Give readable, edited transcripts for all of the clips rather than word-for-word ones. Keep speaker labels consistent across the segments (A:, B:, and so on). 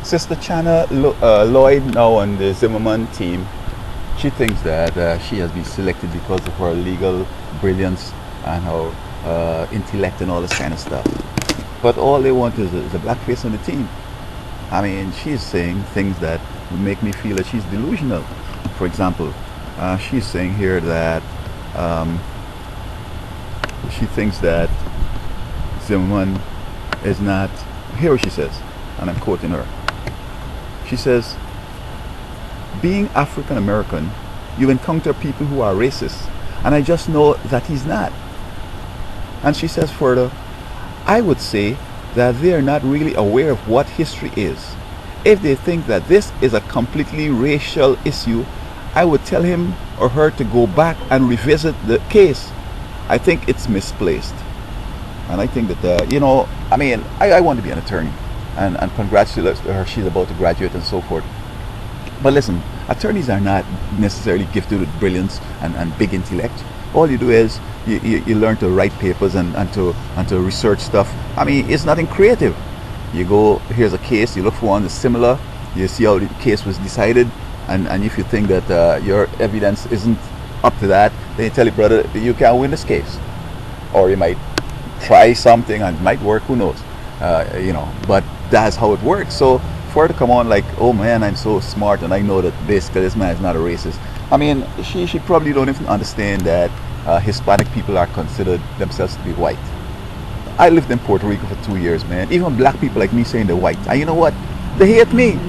A: Sister Channa Lloyd, now on the Zimmerman team, she thinks that she has been selected because of her legal brilliance and her intellect and all this kind of stuff. But all they want is a black face on the team. I mean, she's saying things that make me feel that she's delusional. For example, she's saying here that she thinks that Zimmerman is not. Here what she says, and I'm quoting her. She says, being African American, you encounter people who are racist, and I just know that he's not. And she says further, I would say that they are not really aware of what history is. If they think that this is a completely racial issue, I would tell him or her to go back and revisit the case. I think it's misplaced. And I think that, I want to be an attorney and congratulate her, she's about to graduate and so forth. But listen, attorneys are not necessarily gifted with brilliance and big intellect. All you do is you learn to write papers and to research stuff. I mean, it's nothing creative. You go, here's a case, you look for one that's similar, you see how the case was decided, and if you think that your evidence isn't up to that, then you tell your brother you can't win this case. Or you might try something and it might work, who knows. But that's how it works. So for her to come on like, oh man, I'm so smart and I know that basically this man is not a racist. I mean, she probably don't even understand that Hispanic people are considered themselves to be white. I lived in Puerto Rico for 2 years, man. Even black people like me saying they're white. And you know what? They hate me.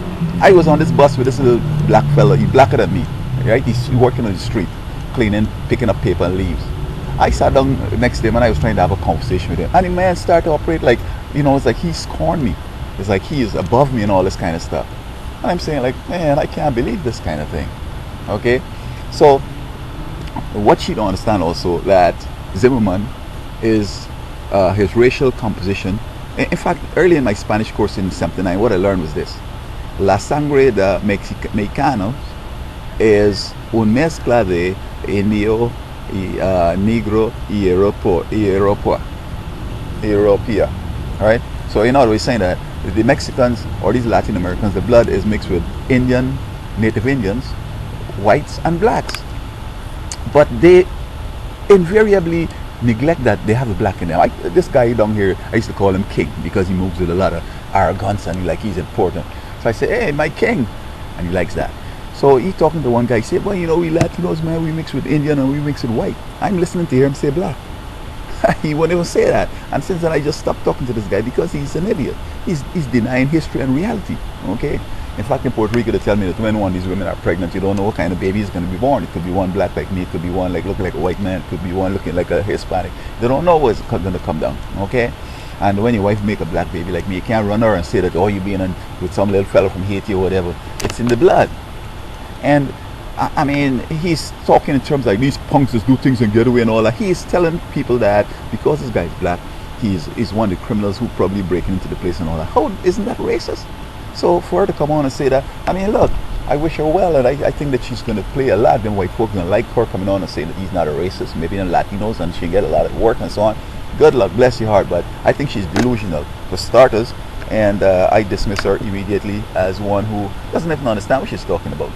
A: I was on this bus with this little black fella. He's blacker than me, right? He's working on the street, cleaning, picking up paper and leaves. I sat down next to him and I was trying to have a conversation with him. And the man started to operate like, it's like he scorned me. It's like he is above me and all this kind of stuff. And I'm saying like, man, I can't believe this kind of thing. Okay? So, what she don't understand also that Zimmerman is his racial composition. In fact, early in my Spanish course in 79, what I learned was this. La sangre de mexicanos es un mezcla de indio y negro y europea. Alright? So in other words, saying that the Mexicans or these Latin Americans, the blood is mixed with Indian, native Indians, whites and blacks. But they invariably neglect that they have a black in them. This guy down here, I used to call him King because he moves with a lot of arrogance and he's important. So I say, hey, my king, and he likes that. So he talking to one guy, he said, well, we Latinos, man, we mix with Indian and we mix with white. I'm listening to hear him say black. He won't even say that. And since then I just stopped talking to this guy because he's an idiot. He's denying history and reality. Okay? In fact, in Puerto Rico, they tell me that when one of these women are pregnant, you don't know what kind of baby is going to be born. It could be one black like me, it could be one looking like a white man, it could be one looking like a Hispanic. They don't know what's going to come down. Okay? And when your wife make a black baby like me, you can't run her and say that, oh, you're being with some little fellow from Haiti or whatever. It's in the blood. And I mean, he's talking in terms like these punks just do things and get away and all that. He's telling people that because this guy's black, he's one of the criminals who probably breaking into the place and all that. How isn't that racist? So for her to come on and say that, I mean, look, I wish her well, and I think that she's going to play a lot. Then white folks going to like her coming on and saying that he's not a racist, maybe in Latinos, and she get a lot of work and so on. Good luck, bless your heart, but I think she's delusional for starters, and I dismiss her immediately as one who doesn't even understand what she's talking about.